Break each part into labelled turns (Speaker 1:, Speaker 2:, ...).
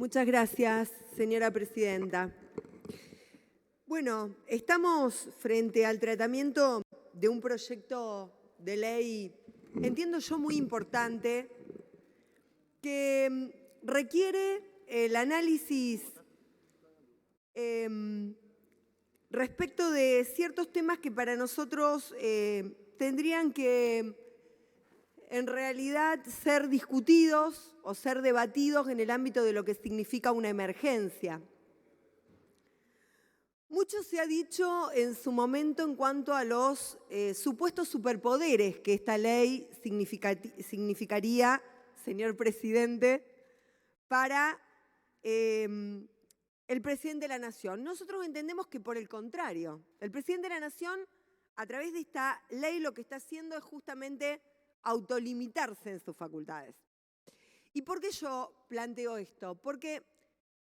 Speaker 1: Muchas gracias, señora presidenta. Bueno, estamos frente al tratamiento de un proyecto de ley, entiendo yo, muy importante, que requiere el análisis respecto de ciertos temas que para nosotros tendrían que en realidad ser discutidos o ser debatidos en el ámbito de lo que significa una emergencia. Mucho se ha dicho en su momento en cuanto a los supuestos superpoderes que esta ley significaría, señor presidente, para el presidente de la Nación. Nosotros entendemos que por el contrario, el presidente de la Nación, a través de esta ley, lo que está haciendo es justamente autolimitarse en sus facultades. ¿Y por qué yo planteo esto? Porque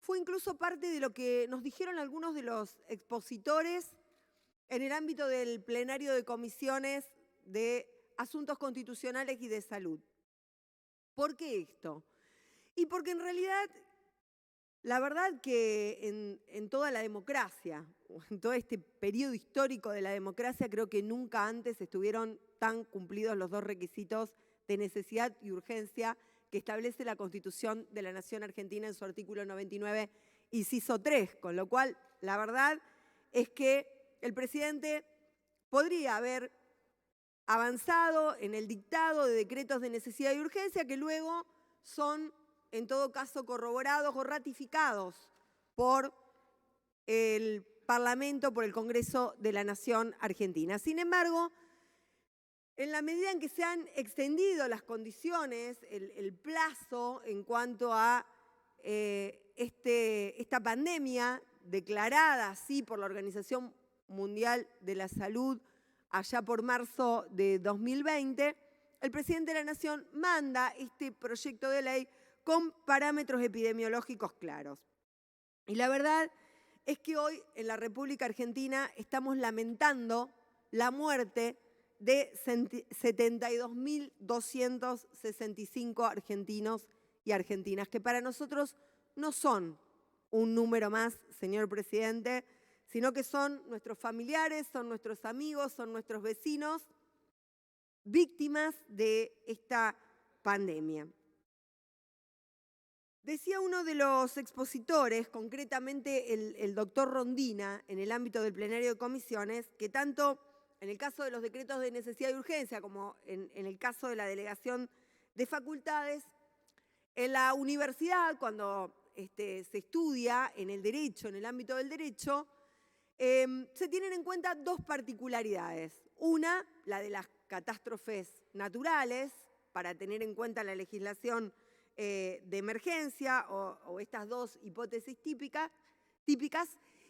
Speaker 1: fue incluso parte de lo que nos dijeron algunos de los expositores en el ámbito del plenario de comisiones de asuntos constitucionales y de salud. ¿Por qué esto? Y porque en realidad, la verdad que en toda la democracia, en todo este periodo histórico de la democracia, creo que nunca antes estuvieron tan cumplidos los dos requisitos de necesidad y urgencia que establece la Constitución de la Nación Argentina en su artículo 99, inciso 3, con lo cual la verdad es que el presidente podría haber avanzado en el dictado de decretos de necesidad y urgencia que luego son, en todo caso, corroborados o ratificados por el Parlamento, por el Congreso de la Nación Argentina. Sin embargo, en la medida en que se han extendido las condiciones, el plazo en cuanto a esta pandemia declarada así por la Organización Mundial de la Salud allá por marzo de 2020, el presidente de la Nación manda este proyecto de ley con parámetros epidemiológicos claros. Y la verdad es que hoy en la República Argentina estamos lamentando la muerte de 72.265 argentinos y argentinas, que para nosotros no son un número más, señor presidente, sino que son nuestros familiares, son nuestros amigos, son nuestros vecinos, víctimas de esta pandemia. Decía uno de los expositores, concretamente el doctor Rondina, en el ámbito del plenario de comisiones, que tanto en el caso de los decretos de necesidad y urgencia, como en el caso de la delegación de facultades, en la universidad, cuando se estudia en el derecho, en el ámbito del derecho, se tienen en cuenta dos particularidades. Una, la de las catástrofes naturales, para tener en cuenta la legislación de emergencia o estas dos hipótesis típicas,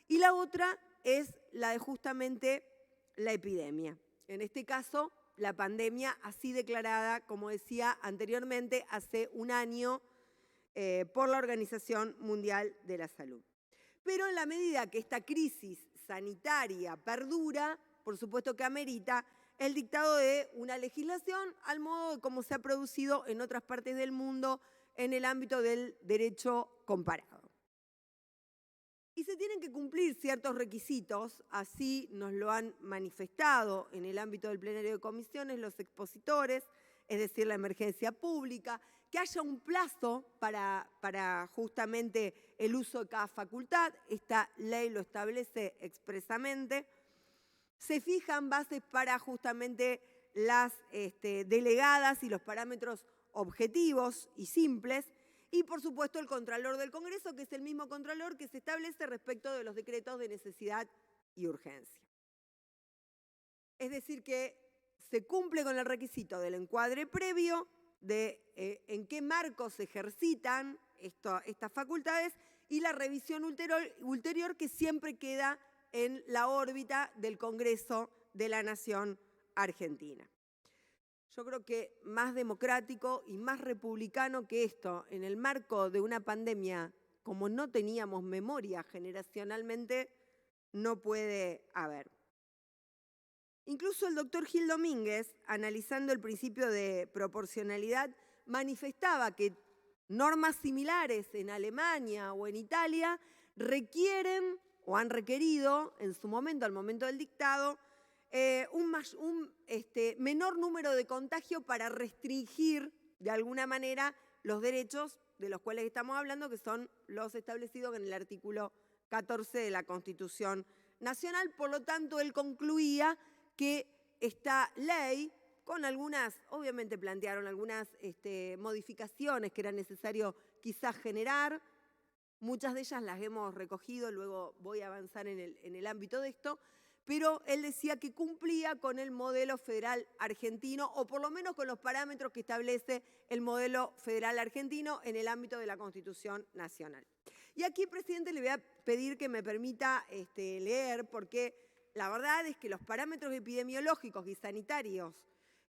Speaker 1: y la otra es la de justamente la epidemia. En este caso, la pandemia así declarada, como decía anteriormente, hace un año por la Organización Mundial de la Salud. Pero en la medida que esta crisis sanitaria perdura, por supuesto que amerita el dictado de una legislación al modo de cómo se ha producido en otras partes del mundo en el ámbito del derecho comparado. Y se tienen que cumplir ciertos requisitos, así nos lo han manifestado en el ámbito del plenario de comisiones los expositores, es decir, la emergencia pública, que haya un plazo para justamente el uso de cada facultad, esta ley lo establece expresamente, se fijan bases para justamente las delegadas y los parámetros objetivos y simples, y por supuesto el Contralor del Congreso, que es el mismo Contralor que se establece respecto de los decretos de necesidad y urgencia. Es decir, que se cumple con el requisito del encuadre previo, de en qué marco se ejercitan estas facultades, y la revisión ulterior que siempre queda en la órbita del Congreso de la Nación Argentina. Yo creo que más democrático y más republicano que esto, en el marco de una pandemia, como no teníamos memoria generacionalmente, no puede haber. Incluso el doctor Gil Domínguez, analizando el principio de proporcionalidad, manifestaba que normas similares en Alemania o en Italia requieren o han requerido en su momento, al momento del dictado, un menor número de contagio para restringir de alguna manera los derechos de los cuales estamos hablando, que son los establecidos en el artículo 14 de la Constitución Nacional. Por lo tanto, él concluía que esta ley, con algunas, obviamente plantearon algunas modificaciones que era necesario quizás generar, muchas de ellas las hemos recogido, luego voy a avanzar en el ámbito de esto, pero él decía que cumplía con el modelo federal argentino, o por lo menos con los parámetros que establece el modelo federal argentino en el ámbito de la Constitución Nacional. Y aquí, presidente, le voy a pedir que me permita leer, porque la verdad es que los parámetros epidemiológicos y sanitarios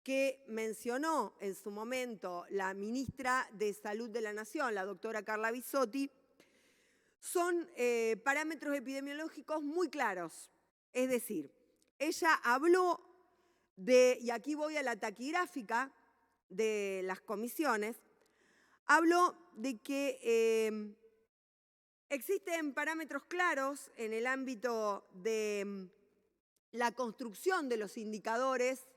Speaker 1: que mencionó en su momento la ministra de Salud de la Nación, la doctora Carla Bisotti, son parámetros epidemiológicos muy claros. Es decir, ella habló de, y aquí voy a la taquigráfica de las comisiones, habló de que existen parámetros claros en el ámbito de la construcción de los indicadores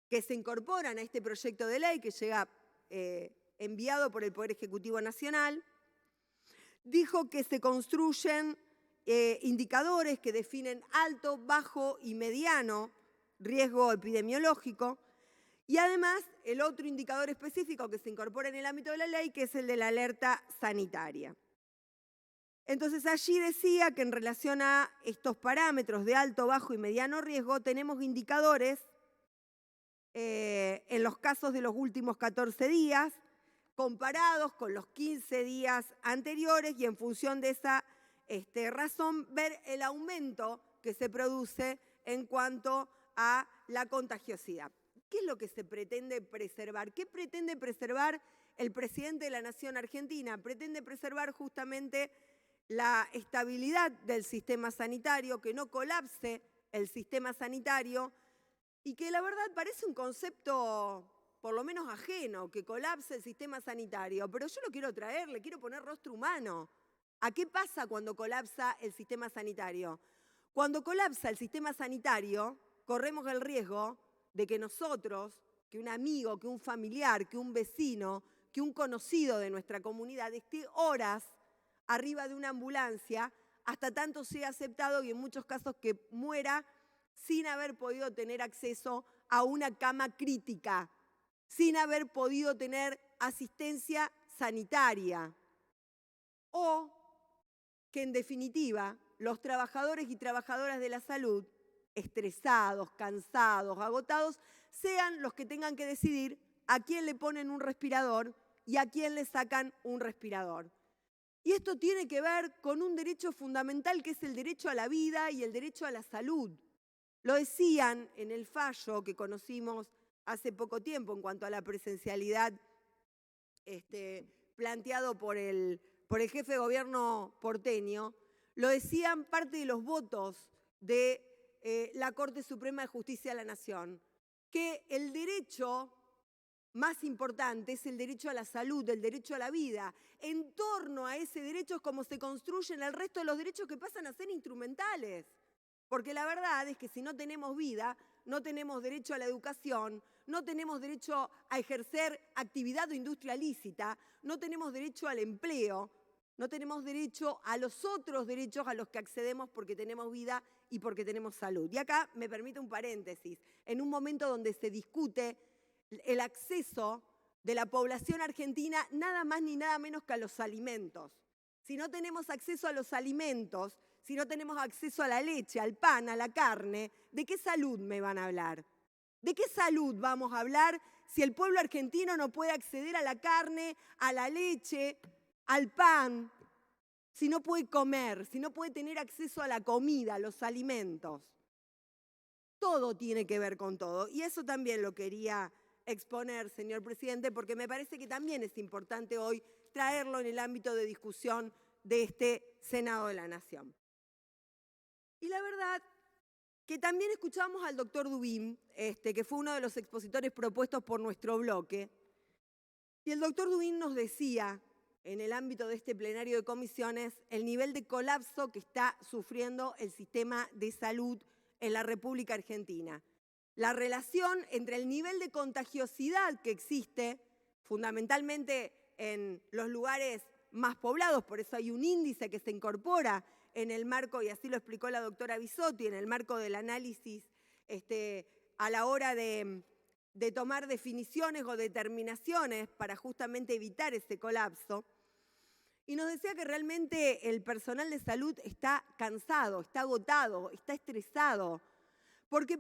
Speaker 1: que se incorporan a este proyecto de ley que llega enviado por el Poder Ejecutivo Nacional. Dijo que se construyen indicadores que definen alto, bajo y mediano riesgo epidemiológico, y además el otro indicador específico que se incorpora en el ámbito de la ley, que es el de la alerta sanitaria. Entonces allí decía que en relación a estos parámetros de alto, bajo y mediano riesgo tenemos indicadores en los casos de los últimos 14 días, comparados con los 15 días anteriores, y en función de esa razón ver el aumento que se produce en cuanto a la contagiosidad. ¿Qué es lo que se pretende preservar? ¿Qué pretende preservar el presidente de la Nación Argentina? Pretende preservar justamente la estabilidad del sistema sanitario, que no colapse el sistema sanitario, y que la verdad parece un concepto por lo menos ajeno, que colapse el sistema sanitario, pero yo lo quiero traer, le quiero poner rostro humano. ¿A qué pasa cuando colapsa el sistema sanitario? Cuando colapsa el sistema sanitario, corremos el riesgo de que nosotros, que un amigo, que un familiar, que un vecino, que un conocido de nuestra comunidad esté horas arriba de una ambulancia hasta tanto sea aceptado, y en muchos casos que muera sin haber podido tener acceso a una cama crítica, sin haber podido tener asistencia sanitaria, o que en definitiva los trabajadores y trabajadoras de la salud, estresados, cansados, agotados, sean los que tengan que decidir a quién le ponen un respirador y a quién le sacan un respirador. Y esto tiene que ver con un derecho fundamental, que es el derecho a la vida y el derecho a la salud. Lo decían en el fallo que conocimos hace poco tiempo en cuanto a la presencialidad planteado por el jefe de gobierno porteño, lo decían parte de los votos de la Corte Suprema de Justicia de la Nación, que el derecho más importante es el derecho a la salud, el derecho a la vida. En torno a ese derecho es como se construyen el resto de los derechos, que pasan a ser instrumentales. Porque la verdad es que si no tenemos vida, no tenemos derecho a la educación, no tenemos derecho a ejercer actividad o industria lícita, no tenemos derecho al empleo, no tenemos derecho a los otros derechos a los que accedemos porque tenemos vida y porque tenemos salud. Y acá me permite un paréntesis. En un momento donde se discute el acceso de la población argentina nada más ni nada menos que a los alimentos. Si no tenemos acceso a los alimentos, si no tenemos acceso a la leche, al pan, a la carne, ¿de qué salud me van a hablar? ¿De qué salud vamos a hablar si el pueblo argentino no puede acceder a la carne, a la leche, al pan, si no puede comer, si no puede tener acceso a la comida, a los alimentos? Todo tiene que ver con todo, y eso también lo quería exponer, señor presidente, porque me parece que también es importante hoy traerlo en el ámbito de discusión de este Senado de la Nación. Y la verdad que también escuchamos al doctor Dubín, que fue uno de los expositores propuestos por nuestro bloque, Y el doctor Dubin nos decía, en el ámbito de este plenario de comisiones, el nivel de colapso que está sufriendo el sistema de salud en la República Argentina. La relación entre el nivel de contagiosidad que existe, fundamentalmente en los lugares más poblados, por eso hay un índice que se incorpora en el marco, y así lo explicó la doctora Bisotti, en el marco del análisis a la hora de tomar definiciones o determinaciones para justamente evitar ese colapso. Y nos decía que realmente el personal de salud está cansado, está agotado, está estresado, porque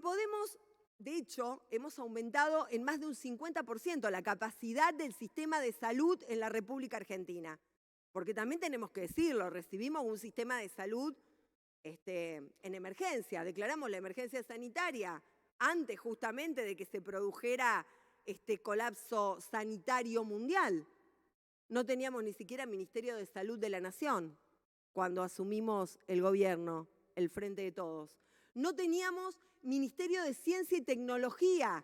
Speaker 1: de hecho, hemos aumentado en más de un 50% la capacidad del sistema de salud en la República Argentina. Porque también tenemos que decirlo, recibimos un sistema de salud en emergencia, declaramos la emergencia sanitaria antes justamente de que se produjera este colapso sanitario mundial. No teníamos ni siquiera Ministerio de Salud de la Nación cuando asumimos el gobierno, el Frente de Todos. No teníamos Ministerio de Ciencia y Tecnología.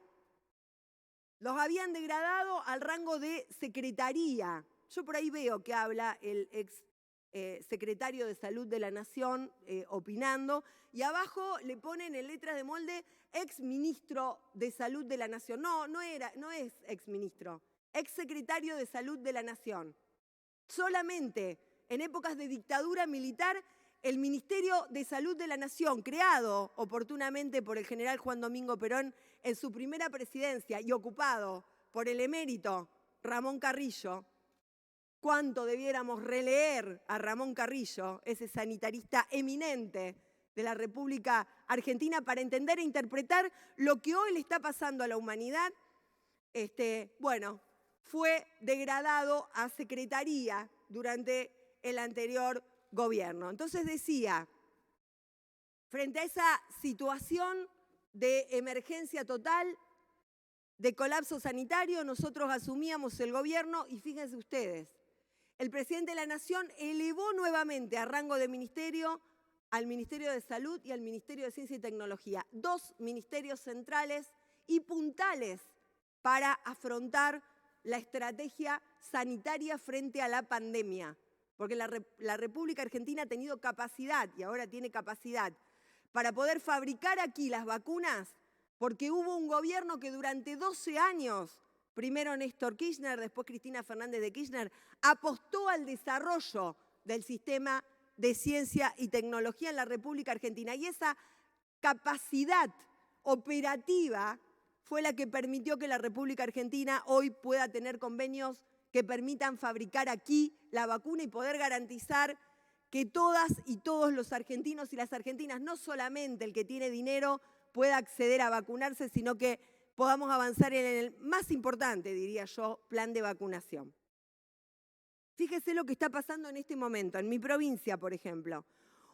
Speaker 1: Los habían degradado al rango de secretaría. Yo por ahí veo que habla el ex secretario de Salud de la Nación opinando, y abajo le ponen en letras de molde ex ministro de Salud de la Nación. No es ex ministro, ex secretario de Salud de la Nación. Solamente en épocas de dictadura militar, el Ministerio de Salud de la Nación, creado oportunamente por el general Juan Domingo Perón en su primera presidencia y ocupado por el emérito Ramón Carrillo. ¿Cuánto debiéramos releer a Ramón Carrillo, ese sanitarista eminente de la República Argentina, para entender e interpretar lo que hoy le está pasando a la humanidad? Bueno, fue degradado a secretaría durante el anterior gobierno. Entonces decía, frente a esa situación de emergencia total, de colapso sanitario, nosotros asumíamos el gobierno y fíjense ustedes, el presidente de la Nación elevó nuevamente a rango de ministerio al Ministerio de Salud y al Ministerio de Ciencia y Tecnología, dos ministerios centrales y puntales para afrontar la estrategia sanitaria frente a la pandemia. Porque la República Argentina ha tenido capacidad, y ahora tiene capacidad, para poder fabricar aquí las vacunas, porque hubo un gobierno que durante 12 años, primero Néstor Kirchner, después Cristina Fernández de Kirchner, apostó al desarrollo del sistema de ciencia y tecnología en la República Argentina. Y esa capacidad operativa fue la que permitió que la República Argentina hoy pueda tener convenios que permitan fabricar aquí la vacuna y poder garantizar que todas y todos los argentinos y las argentinas, no solamente el que tiene dinero, pueda acceder a vacunarse, sino que podamos avanzar en el más importante, diría yo, plan de vacunación. Fíjese lo que está pasando en este momento, en mi provincia, por ejemplo.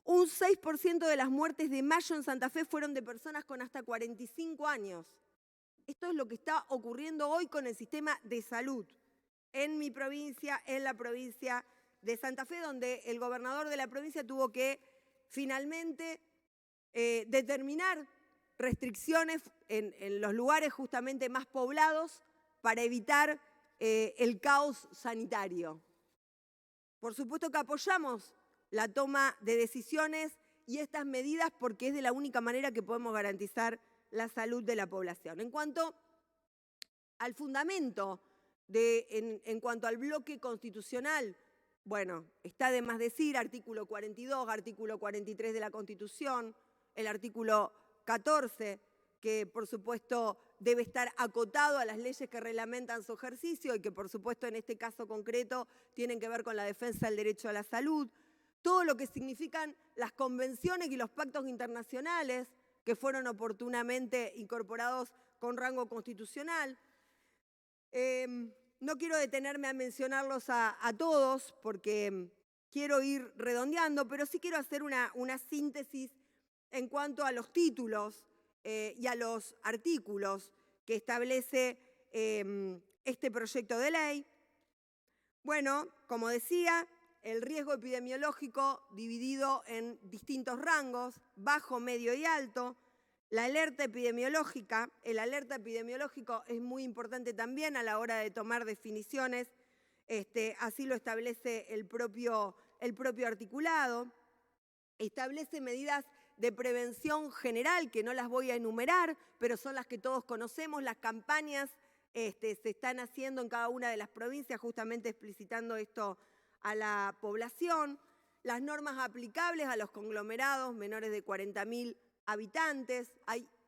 Speaker 1: Un 6% de las muertes de mayo en Santa Fe fueron de personas con hasta 45 años. Esto es lo que está ocurriendo hoy con el sistema de salud en mi provincia, en la provincia de Santa Fe, donde el gobernador de la provincia tuvo que finalmente determinar restricciones en los lugares justamente más poblados para evitar el caos sanitario. Por supuesto que apoyamos la toma de decisiones y estas medidas porque es de la única manera que podemos garantizar la salud de la población. En cuanto al fundamento, en cuanto al bloque constitucional, bueno, está de más decir, artículo 42, artículo 43 de la Constitución, el artículo 14, que por supuesto debe estar acotado a las leyes que reglamentan su ejercicio y que por supuesto en este caso concreto tienen que ver con la defensa del derecho a la salud, todo lo que significan las convenciones y los pactos internacionales que fueron oportunamente incorporados con rango constitucional. No quiero detenerme a mencionarlos a todos porque quiero ir redondeando, pero sí quiero hacer una síntesis en cuanto a los títulos y a los artículos que establece este proyecto de ley. Bueno, como decía, el riesgo epidemiológico dividido en distintos rangos, bajo, medio y alto, La alerta epidemiológica, el alerta epidemiológico es muy importante también a la hora de tomar definiciones, así lo establece el propio articulado. Establece medidas de prevención general, que no las voy a enumerar, pero son las que todos conocemos. Las campañas se están haciendo en cada una de las provincias, justamente explicitando esto a la población. Las normas aplicables a los conglomerados menores de 40.000 habitantes.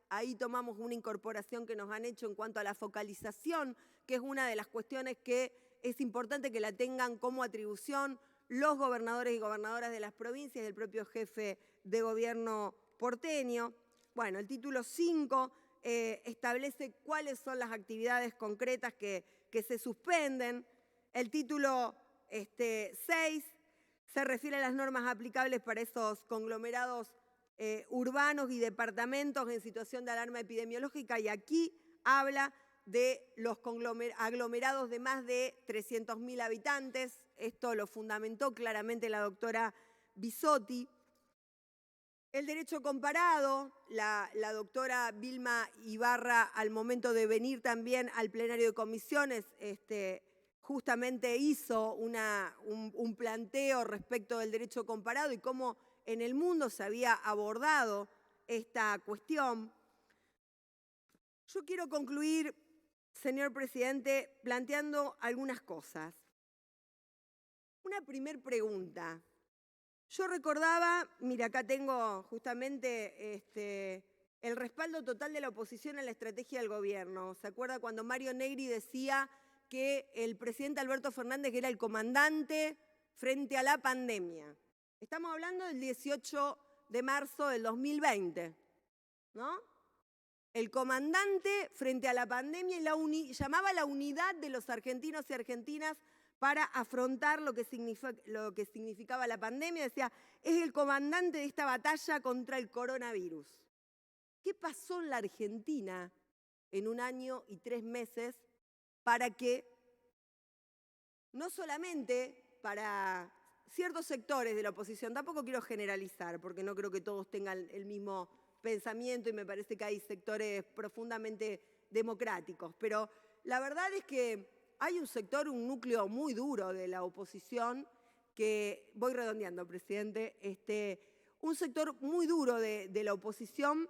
Speaker 1: Ahí tomamos una incorporación que nos han hecho en cuanto a la focalización, que es una de las cuestiones que es importante que la tengan como atribución los gobernadores y gobernadoras de las provincias y el propio jefe de gobierno porteño. Bueno, el título 5 establece cuáles son las actividades concretas que se suspenden. El título 6 se refiere a las normas aplicables para esos conglomerados urbanos y departamentos en situación de alarma epidemiológica, y aquí habla de los aglomerados de más de 300.000 habitantes. Esto lo fundamentó claramente la doctora Bisotti. El derecho comparado, la doctora Vilma Ibarra, al momento de venir también al plenario de comisiones, justamente hizo un planteo respecto del derecho comparado y cómo en el mundo se había abordado esta cuestión. Yo quiero concluir, señor presidente, planteando algunas cosas. Una primer pregunta. Yo recordaba, mira, acá tengo justamente el respaldo total de la oposición a la estrategia del gobierno. ¿Se acuerda cuando Mario Negri decía que el presidente Alberto Fernández era el comandante frente a la pandemia? Estamos hablando del 18 de marzo del 2020, ¿no? El comandante frente a la pandemia y llamaba la unidad de los argentinos y argentinas para afrontar lo que significaba la pandemia. Decía, es el comandante de esta batalla contra el coronavirus. ¿Qué pasó en la Argentina en 1 año y 3 meses para que, no solamente para ciertos sectores de la oposición, tampoco quiero generalizar, porque no creo que todos tengan el mismo pensamiento y me parece que hay sectores profundamente democráticos, pero la verdad es que hay un sector, un núcleo muy duro de la oposición que, voy redondeando, presidente, un sector muy duro de la oposición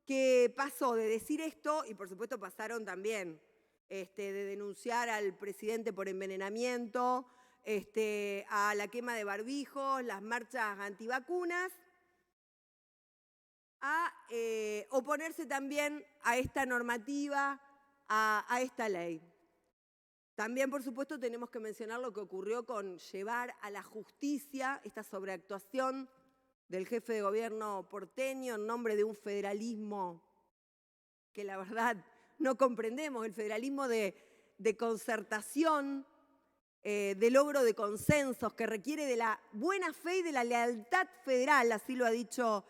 Speaker 1: que pasó de decir esto, y por supuesto pasaron también de denunciar al presidente por envenenamiento, a la quema de barbijos, las marchas antivacunas, a oponerse también a esta normativa, a esta ley. También, por supuesto, tenemos que mencionar lo que ocurrió con llevar a la justicia esta sobreactuación del jefe de gobierno porteño en nombre de un federalismo que la verdad no comprendemos, el federalismo de concertación, de logro de consensos, que requiere de la buena fe y de la lealtad federal, así lo ha dicho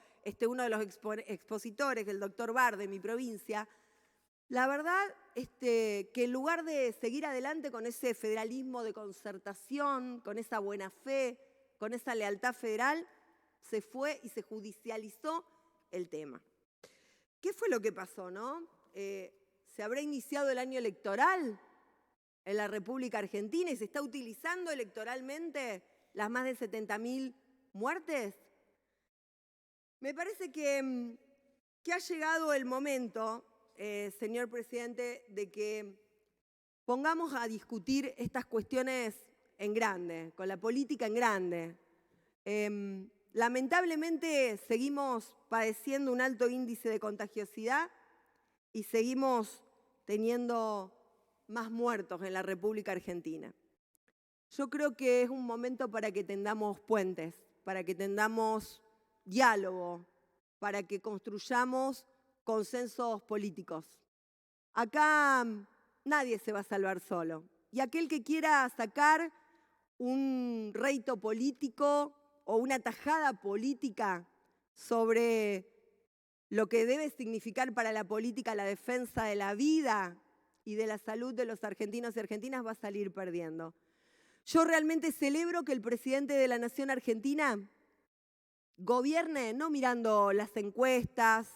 Speaker 1: uno de los expositores, el doctor Bar de mi provincia. La verdad que en lugar de seguir adelante con ese federalismo de concertación, con esa buena fe, con esa lealtad federal, se fue y se judicializó el tema. ¿Qué fue lo que pasó, no? ¿Se habrá iniciado el año electoral en la República Argentina y se está utilizando electoralmente las más de 70.000 muertes? Me parece que ha llegado el momento, señor presidente, de que pongamos a discutir estas cuestiones en grande, con la política en grande. Lamentablemente seguimos padeciendo un alto índice de contagiosidad y seguimos teniendo más muertos en la República Argentina. Yo creo que es un momento para que tendamos puentes, para que tengamos diálogo, para que construyamos consensos políticos. Acá nadie se va a salvar solo. Y aquel que quiera sacar un rédito político o una tajada política sobre lo que debe significar para la política la defensa de la vida y de la salud de los argentinos y argentinas va a salir perdiendo. Yo realmente celebro que el presidente de la Nación Argentina gobierne no mirando las encuestas,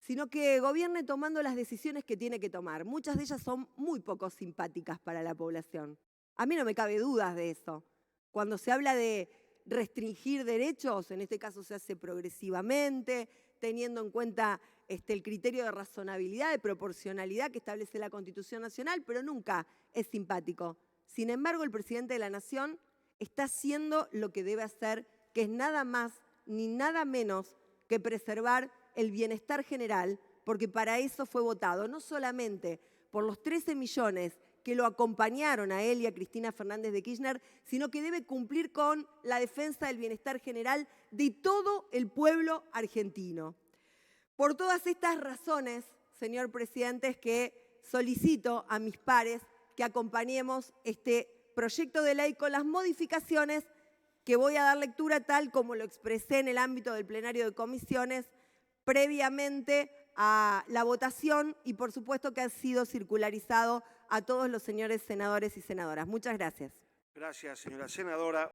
Speaker 1: sino que gobierne tomando las decisiones que tiene que tomar. Muchas de ellas son muy poco simpáticas para la población. A mí no me cabe dudas de eso. Cuando se habla de restringir derechos, en este caso se hace progresivamente, teniendo en cuenta el criterio de razonabilidad, de proporcionalidad que establece la Constitución Nacional, pero nunca es simpático. Sin embargo, el presidente de la Nación está haciendo lo que debe hacer, que es nada más ni nada menos que preservar el bienestar general, porque para eso fue votado, no solamente por los 13 millones que lo acompañaron a él y a Cristina Fernández de Kirchner, sino que debe cumplir con la defensa del bienestar general de todo el pueblo argentino. Por todas estas razones, señor presidente, es que solicito a mis pares que acompañemos este proyecto de ley con las modificaciones que voy a dar lectura tal como lo expresé en el ámbito del plenario de comisiones previamente a la votación y por supuesto que ha sido circularizado a todos los señores senadores y senadoras. Muchas gracias.
Speaker 2: Gracias, señora senadora.